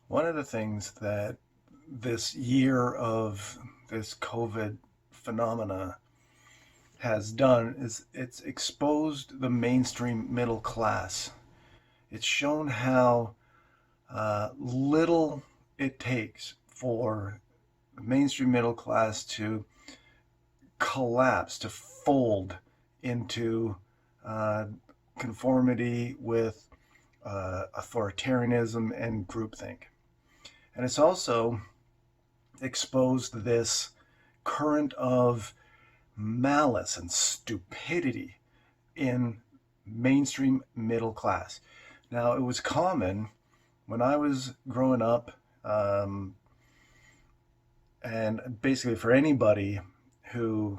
One of the things that this year of this COVID phenomena has done is it's exposed the mainstream middle class. It's shown how little it takes for the mainstream middle class to collapse, to fold into uh, conformity with authoritarianism and groupthink. And it's also exposed this current of malice and stupidity in mainstream middle class. Now, it was common when I was growing up, and basically for anybody who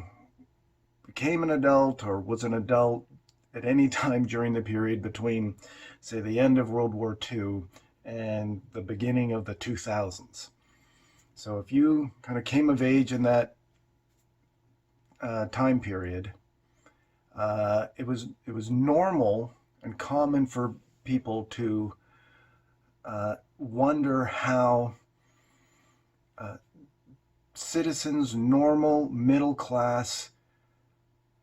became an adult or was an adult at any time during the period between, say, the end of World War II and the beginning of the 2000s. So if you kind of came of age in that time period, it was normal and common for people to wonder how uh, citizens, normal middle class,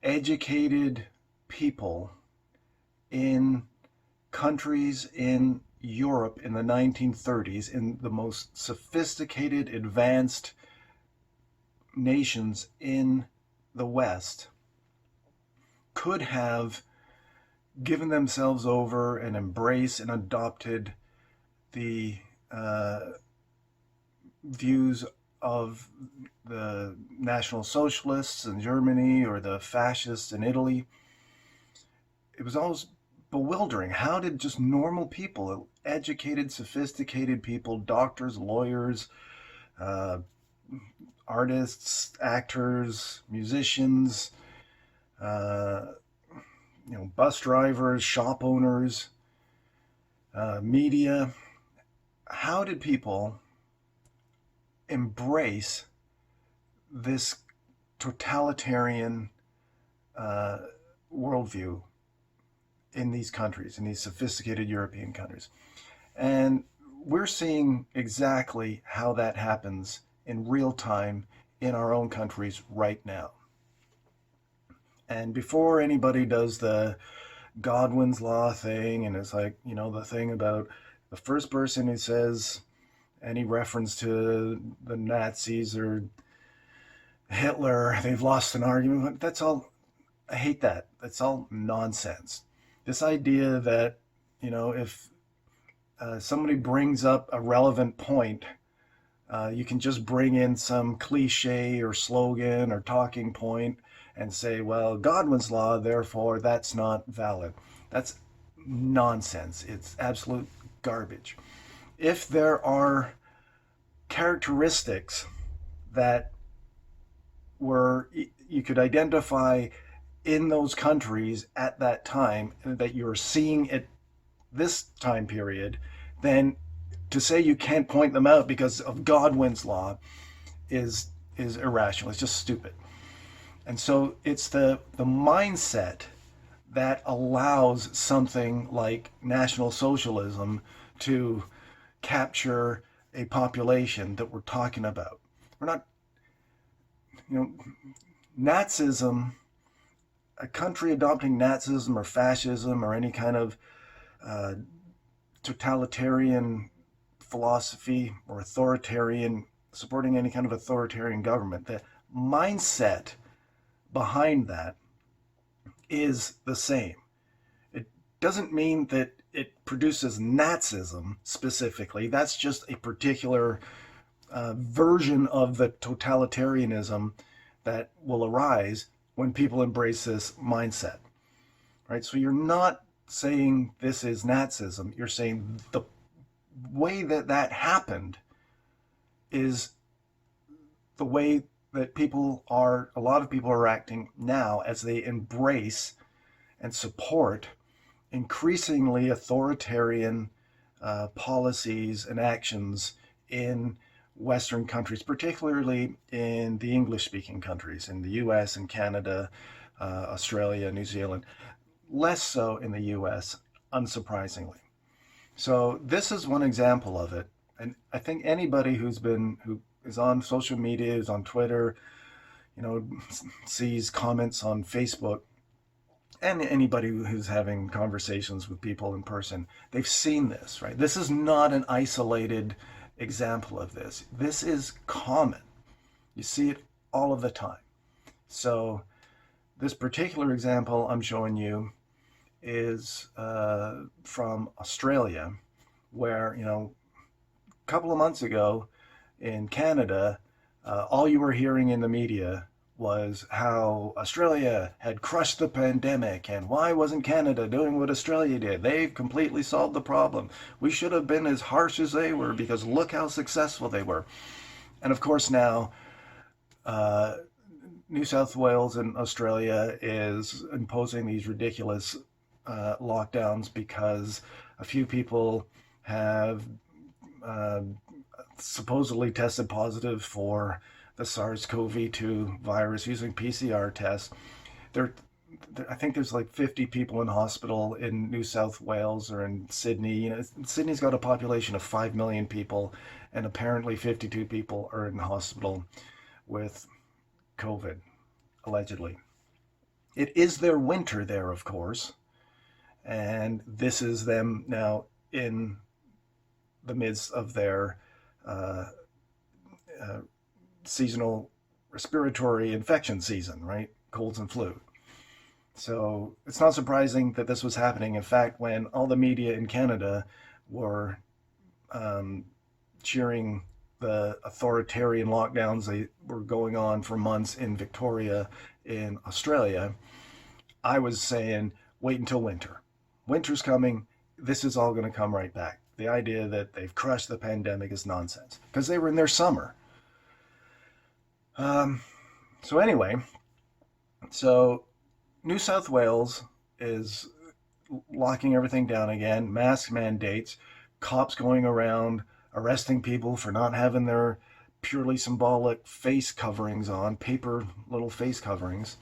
educated people in countries in Europe in the 1930s, in the most sophisticated, advanced nations in the West, could have given themselves over and embraced and adopted the views of the National Socialists in Germany or the fascists in Italy. It was always bewildering. How did just normal people, educated, sophisticated people, doctors, lawyers, uh, artists, actors, musicians, uh, bus drivers, shop owners, media, how did people embrace this totalitarian uh, worldview in these countries, in these sophisticated European countries? And we're seeing exactly how that happens in real time in our own countries right now. And before anybody does the Godwin's Law thing, and it's like, the thing about the first person who says any reference to the Nazis or Hitler, they've lost an argument. That's all. I hate that. That's all nonsense. This idea that, if somebody brings up a relevant point, you can just bring in some cliche or slogan or talking point and say, well, Godwin's Law, therefore that's not valid. That's nonsense. It's absolute garbage. If there are characteristics that were you could identify in those countries at that time that you're seeing at this time period, then to say you can't point them out because of Godwin's Law is irrational. It's just stupid. And so it's the mindset that allows something like National Socialism to capture a population that we're talking about. We're not, you know, Nazism, a country adopting Nazism or fascism or any kind of uh, totalitarian philosophy or authoritarian, supporting any kind of authoritarian government, the mindset behind that is the same. It doesn't mean that it produces Nazism specifically. That's just a particular version of the totalitarianism that will arise when people embrace this mindset, right? So you're not saying this is Nazism. You're saying the way that that happened is the way that a lot of people are acting now as they embrace and support increasingly authoritarian policies and actions in Western countries, particularly in the English speaking countries, in the US and Canada, Australia, New Zealand, less so in the US, unsurprisingly. So, this is one example of it. And I think anybody who is on social media, is on Twitter, sees comments on Facebook, and anybody who's having conversations with people in person, they've seen this, right? This is not an isolated example of this. This is common. You see it all of the time. So this particular example I'm showing you is from Australia, where, a couple of months ago in Canada, all you were hearing in the media was how Australia had crushed the pandemic and why wasn't Canada doing what Australia did? They've completely solved the problem. We should have been as harsh as they were because look how successful they were. And of course, now uh, New South Wales and Australia is imposing these ridiculous lockdowns because a few people have uh, supposedly tested positive for the SARS-CoV-2 virus using PCR tests. There, I think there's like 50 people in hospital in New South Wales or in Sydney. Sydney's got a population of 5 million people, and apparently 52 people are in hospital with COVID, allegedly. It is their winter there, of course, and this is them now in the midst of their uh, uh, seasonal respiratory infection season, right? Colds and flu. So it's not surprising that this was happening. In fact, when all the media in Canada were um, cheering the authoritarian lockdowns they were going on for months in Victoria, in Australia, I was saying, wait until winter. Winter's coming. This is all going to come right back. The idea that they've crushed the pandemic is nonsense because they were in their summer. Um, so anyway, so New South Wales is locking everything down again, mask mandates, cops going around arresting people for not having their purely symbolic face coverings on, paper little face coverings.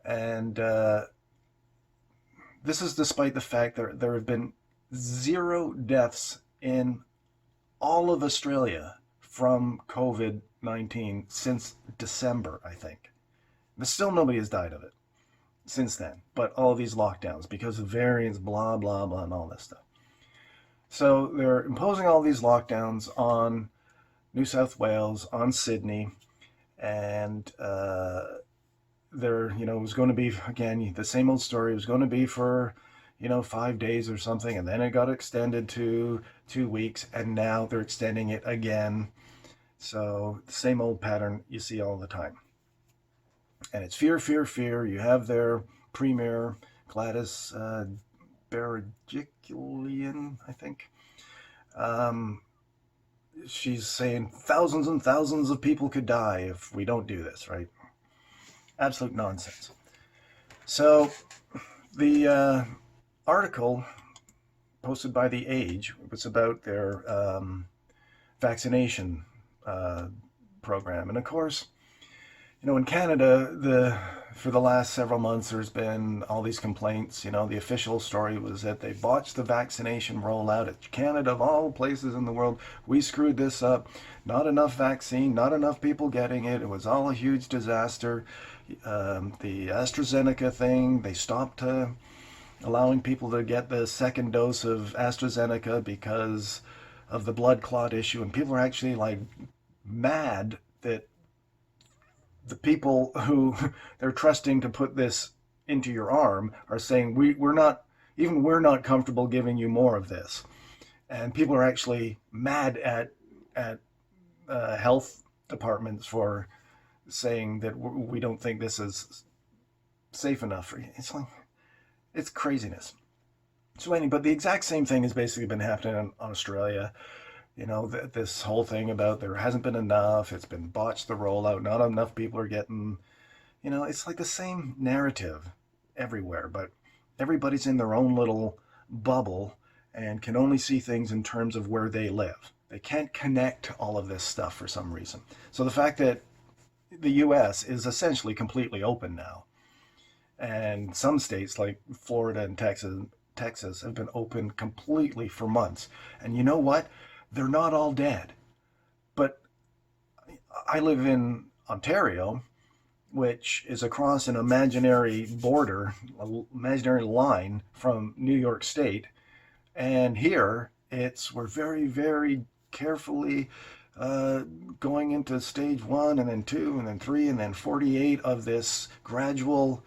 And this is despite the fact that there have been 0 deaths in all of Australia from COVID-19 since December, I think. But still nobody has died of it since then. But all these lockdowns because of variants, blah, blah, blah, and all this stuff. So they're imposing all these lockdowns on New South Wales, on Sydney, and it was going to be, again, the same old story. It was going to be for, 5 days or something, and then it got extended to 2 weeks, and now they're extending it again. So the same old pattern you see all the time. And it's fear, fear, fear. You have their premier, Gladys Berejiklian, I think. Um, she's saying thousands and thousands of people could die if we don't do this, right? Absolute nonsense. So the article posted by The Age was about their vaccination program. And of course, in Canada, for the last several months, there's been all these complaints. The official story was that they botched the vaccination rollout at Canada, of all places in the world. We screwed this up. Not enough vaccine, not enough people getting it. It was all a huge disaster. The AstraZeneca thing, they stopped allowing people to get the second dose of AstraZeneca because of the blood clot issue. And people are actually like mad that the people who they're trusting to put this into your arm are saying we're not comfortable giving you more of this, and people are actually mad at health departments for saying that we don't think this is safe enough for you. It's craziness. So anyway, but the exact same thing has basically been happening in Australia. This whole thing about there hasn't been enough, it's been botched the rollout, not enough people are getting, it's like the same narrative everywhere, but everybody's in their own little bubble and can only see things in terms of where they live. They can't connect all of this stuff for some reason. So the fact that the US is essentially completely open now, and some states like Florida and Texas have been open completely for months. And you know what? They're not all dead. But I live in Ontario, which is across an imaginary border, an imaginary line from New York State. And here, we're very, very carefully uh, going into stage one, and then two, and then three, and then 48 of this gradual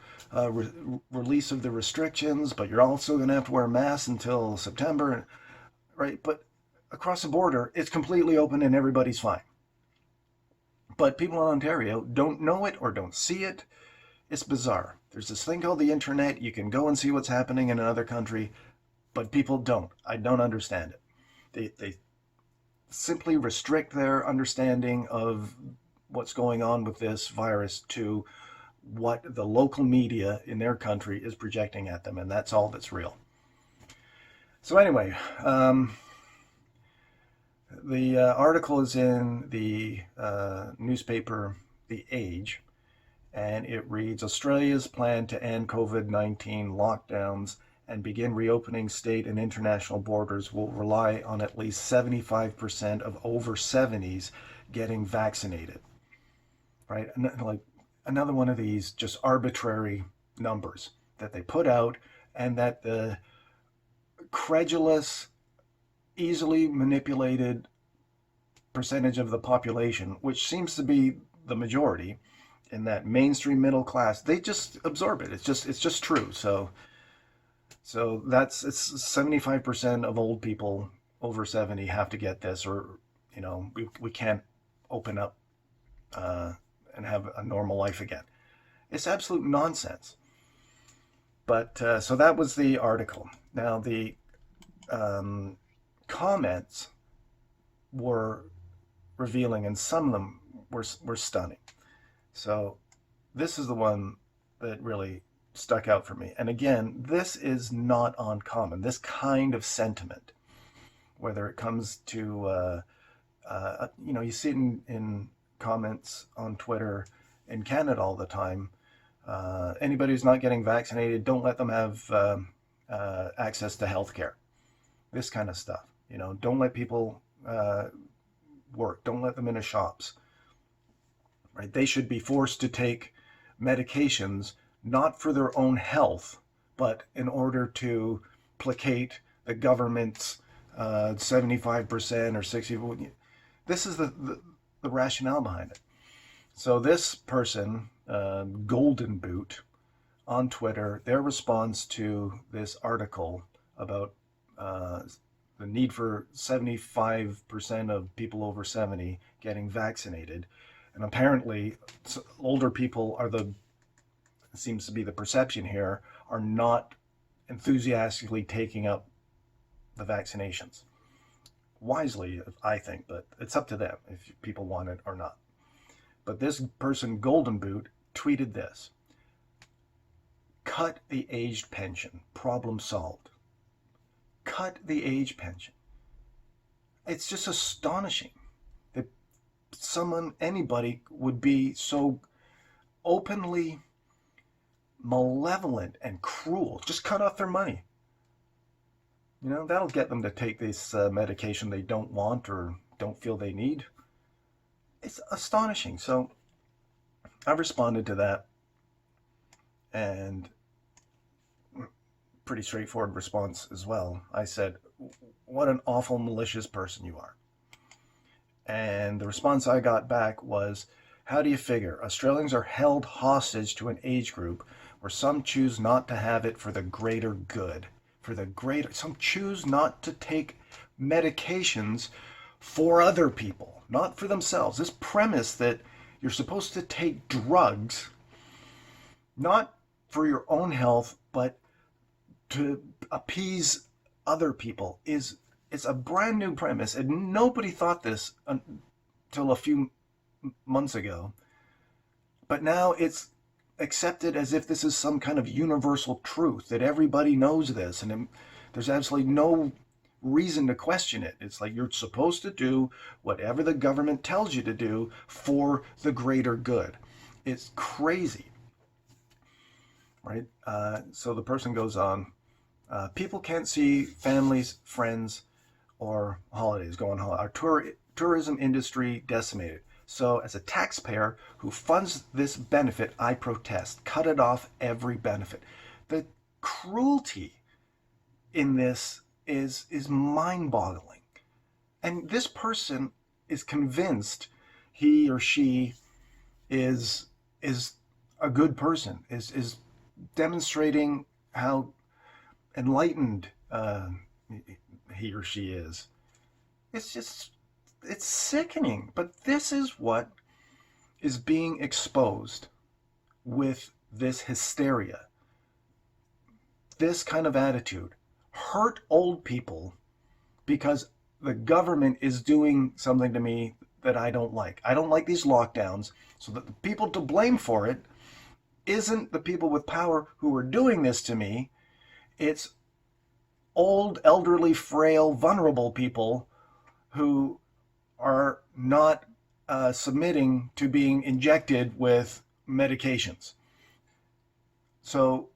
release of the restrictions. But you're also going to have to wear masks until September, right? But across the border, it's completely open and everybody's fine. But people in Ontario don't know it or don't see it. It's bizarre. There's this thing called the internet. You can go and see what's happening in another country, but people don't. I don't understand it. They simply restrict their understanding of what's going on with this virus to what the local media in their country is projecting at them, and that's all that's real. So anyway, the article is in the newspaper The Age, and it reads, Australia's plan to end COVID-19 lockdowns and begin reopening state and international borders will rely on at least 75% of over 70s getting vaccinated. Right? Like another one of these just arbitrary numbers that they put out, and that the credulous, easily manipulated percentage of the population, which seems to be the majority in that mainstream middle class, they just absorb it. It's just true. So it's 75% of old people over 70 have to get this, or we can't open up and have a normal life again. It's absolute nonsense. But so that was the article. Now the comments were revealing, and some of them were stunning. So this is the one that really stuck out for me. And again, this is not uncommon. This kind of sentiment, whether it comes to, you see it in comments on Twitter in Canada all the time. Anybody who's not getting vaccinated, don't let them have access to healthcare. This kind of stuff. Don't let people work. Don't let them into shops. Right? They should be forced to take medications not for their own health, but in order to placate the government's 75% or 60%. This is the rationale behind it. So this person, Golden Boot, on Twitter, their response to this article about the need for 75% of people over 70 getting vaccinated, and apparently older people seems to be the perception here, are not enthusiastically taking up the vaccinations. Wisely, I think, but it's up to them if people want it or not. But this person, Golden Boot, tweeted this: cut the aged pension, problem solved. Cut the age pension. It's just astonishing that anybody would be so openly malevolent and cruel. Just cut off their money. That'll get them to take this medication they don't want or don't feel they need. It's astonishing. So I responded to that, and pretty straightforward response as well. I said, what an awful malicious person you are. And the response I got back was, how do you figure? Australians are held hostage to an age group where some choose not to have it for the greater good. Some choose not to take medications for other people, not for themselves. This premise that you're supposed to take drugs, not for your own health, but to appease other people, it's a brand new premise, and nobody thought this until a few months ago. But now it's accepted as if this is some kind of universal truth, that everybody knows this, and there's absolutely no reason to question it. It's like you're supposed to do whatever the government tells you to do for the greater good. It's crazy, right? So the person goes on, people can't see families, friends, or holidays, go on holiday. Our tourism industry decimated. So, as a taxpayer who funds this benefit, I protest. Cut it off, every benefit. The cruelty in this is mind-boggling. And this person is convinced he or she is a good person, is demonstrating how enlightened he or she is. It's just, it's sickening. But this is what is being exposed with this hysteria, this kind of attitude. Hurt old people because the government is doing something to me that I don't like. I don't like these lockdowns, so that the people to blame for it isn't the people with power who are doing this to me. It's old, elderly, frail, vulnerable people who are not submitting to being injected with medications. So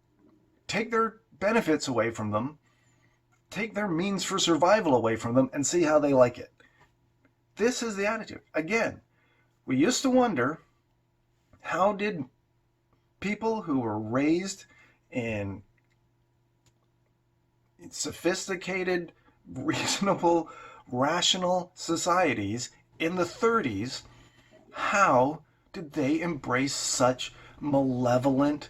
take their benefits away from them, take their means for survival away from them, and see how they like it. This is the attitude. Again, we used to wonder, how did people who were raised in sophisticated, reasonable, rational societies in the 30s, how did they embrace such malevolent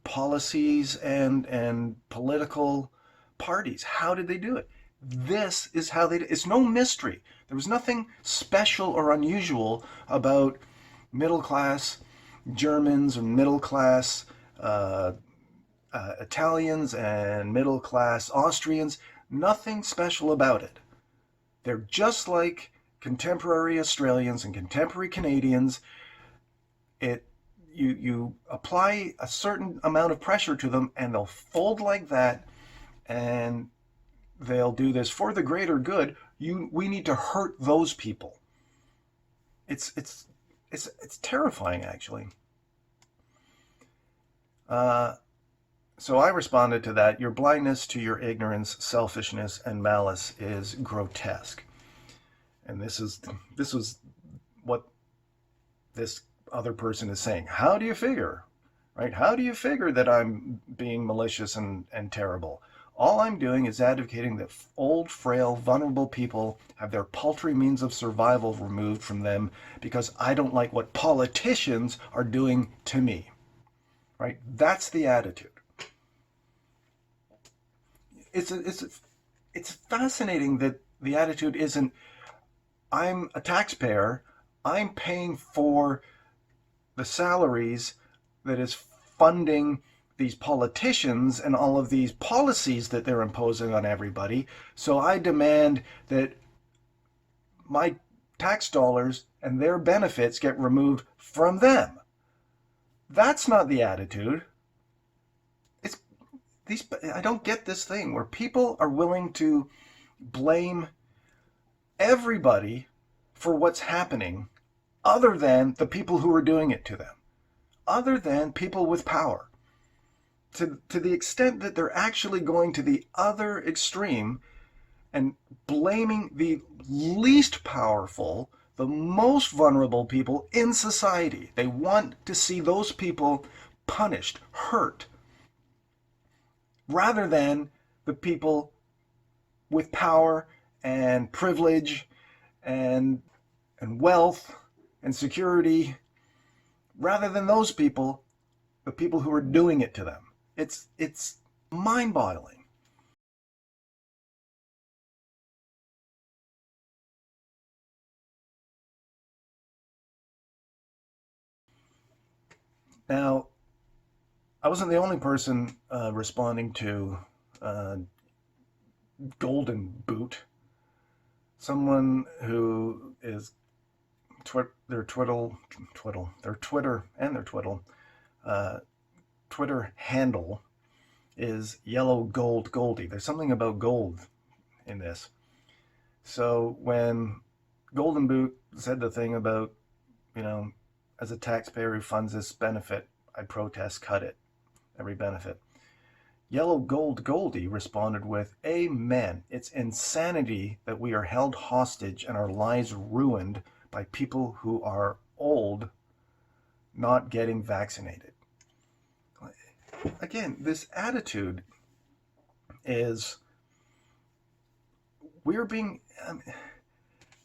policies and political parties? How did they do it? This is how they did it. It's no mystery. There was nothing special or unusual about middle class Germans or middle class Italians and middle class Austrians. Nothing special about it. They're just like contemporary Australians and contemporary Canadians. You apply a certain amount of pressure to them and they'll fold like that, and they'll do this for the greater good. We need to hurt those people. It's terrifying, actually. So I responded to that. Your blindness to your ignorance, selfishness, and malice is grotesque. And this was what this other person is saying. How do you figure? Right? How do you figure that I'm being malicious and terrible? All I'm doing is advocating that old, frail, vulnerable people have their paltry means of survival removed from them because I don't like what politicians are doing to me. Right? That's the attitude. It's fascinating that the attitude isn't, I'm a taxpayer, I'm paying for the salaries that is funding these politicians and all of these policies that they're imposing on everybody. So I demand that my tax dollars and their benefits get removed from them. That's not the attitude. I don't get this thing where people are willing to blame everybody for what's happening other than the people who are doing it to them, other than people with power. To the extent that they're actually going to the other extreme and blaming the least powerful, the most vulnerable people in society. They want to see those people punished, hurt, rather than the people with power and privilege and wealth and security, rather than those people, the people who are doing it to them. It's mind-boggling. Now, I wasn't the only person responding to Golden Boot. Someone who is their Twitter and their Twitter handle is Yellow Gold Goldie. There's something about gold in this. So when Golden Boot said the thing about, as a taxpayer who funds this benefit, I protest, cut it, every benefit. Yellow Gold Goldie responded with, Amen. It's insanity that we are held hostage and our lives ruined by people who are old not getting vaccinated. Again, this attitude is we're being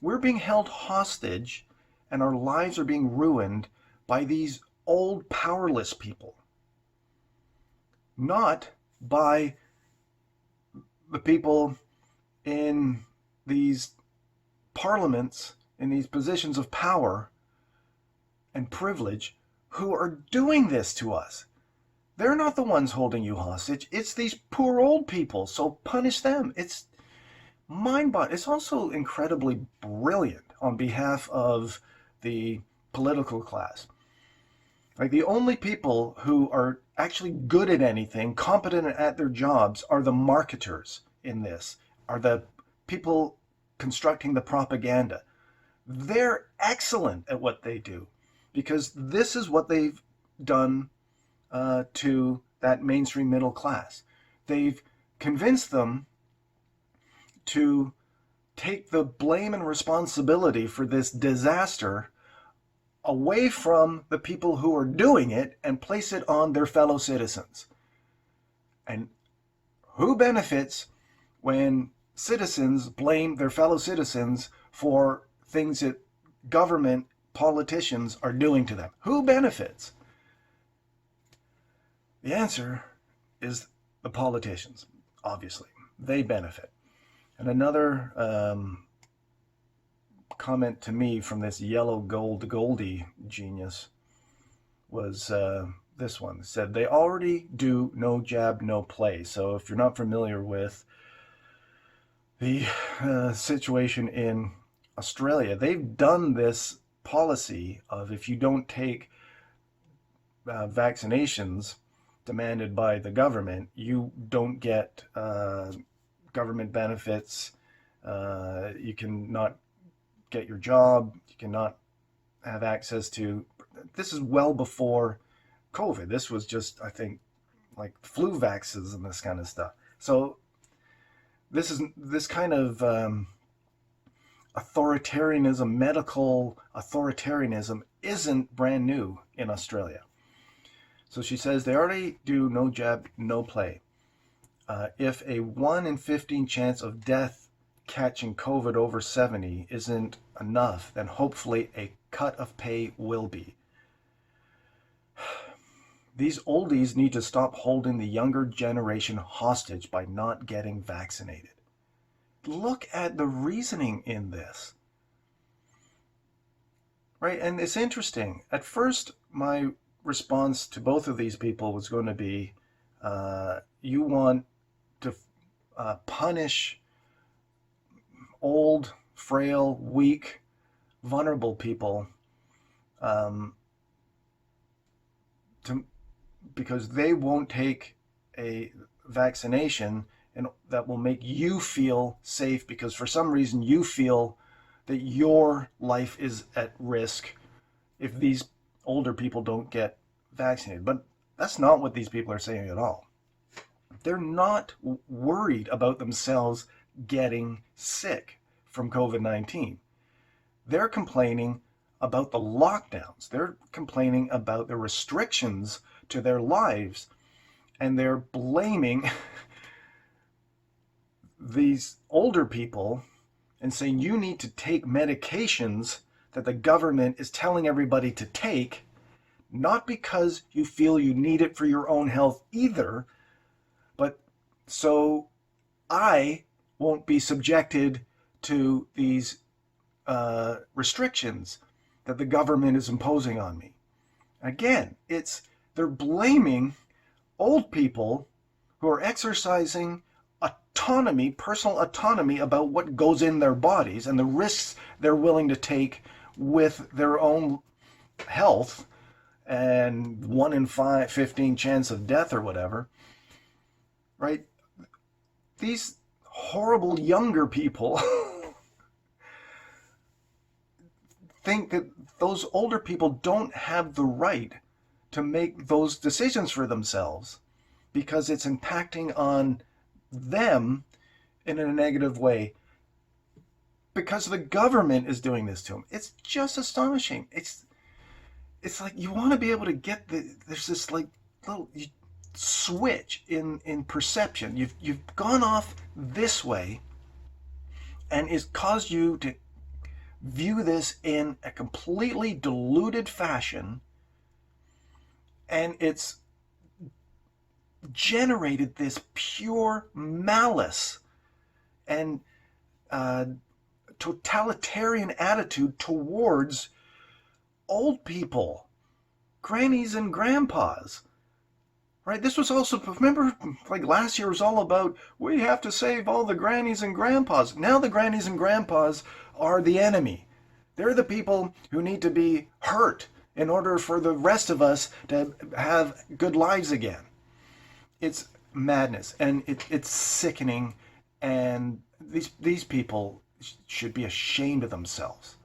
held hostage and our lives are being ruined by these old powerless people, not by the people in these parliaments, in these positions of power and privilege, who are doing this to us. They're not the ones holding you hostage. It's these poor old people, so punish them. It's mind-boggling. It's also incredibly brilliant on behalf of the political class. Like, the only people who are actually good at anything, competent at their jobs, are the marketers in this, are the people constructing the propaganda. They're excellent at what they do because this is what they've done to that mainstream middle class. They've convinced them to take the blame and responsibility for this disaster away from the people who are doing it and place it on their fellow citizens. And who benefits when citizens blame their fellow citizens for things that government politicians are doing to them? Who benefits? The answer is the politicians, obviously. They benefit. And another comment to me from this Yellow Gold Goldie genius was this one. It said, they already do no jab, no play. So if you're not familiar with the situation in Australia, they've done this policy of if you don't take vaccinations demanded by the government, you don't get government benefits, you cannot get your job, you cannot have access to, this is well before COVID. This was just, I think, like flu vaccines and this kind of stuff. So this kind of authoritarianism, medical authoritarianism, isn't brand new in Australia. So she says they already do no jab, no play. If a 1 in 15 chance of death catching COVID over 70 isn't enough, then hopefully a cut of pay will be. These oldies need to stop holding the younger generation hostage by not getting vaccinated. Look at the reasoning in this. Right? And it's interesting. At first, my response to both of these people was going to be, you want to punish old, frail, weak, vulnerable people because they won't take a vaccination, and that will make you feel safe because for some reason you feel that your life is at risk if these older people don't get vaccinated. But that's not what these people are saying at all. They're not worried about themselves getting sick from COVID-19. They're complaining about the lockdowns. They're complaining about the restrictions to their lives, and they're blaming these older people and saying you need to take medications that the government is telling everybody to take, not because you feel you need it for your own health either, but so I won't be subjected to these restrictions that the government is imposing on me. Again, they're blaming old people who are exercising autonomy, personal autonomy about what goes in their bodies and the risks they're willing to take with their own health and 1 in 15 chance of death or whatever, right? These horrible younger people think that those older people don't have the right to make those decisions for themselves because it's impacting on them in a negative way because the government is doing this to them. It's just astonishing. It's like you want to be able to get there's this like little switch in perception. You've gone off this way, and it's caused you to view this in a completely diluted fashion, and it's generated this pure malice and totalitarian attitude towards old people, grannies and grandpas. Right? This was also, remember, like last year was all about, we have to save all the grannies and grandpas. Now the grannies and grandpas are the enemy. They're the people who need to be hurt in order for the rest of us to have good lives again. It's madness, and it's sickening, and these people should be ashamed of themselves.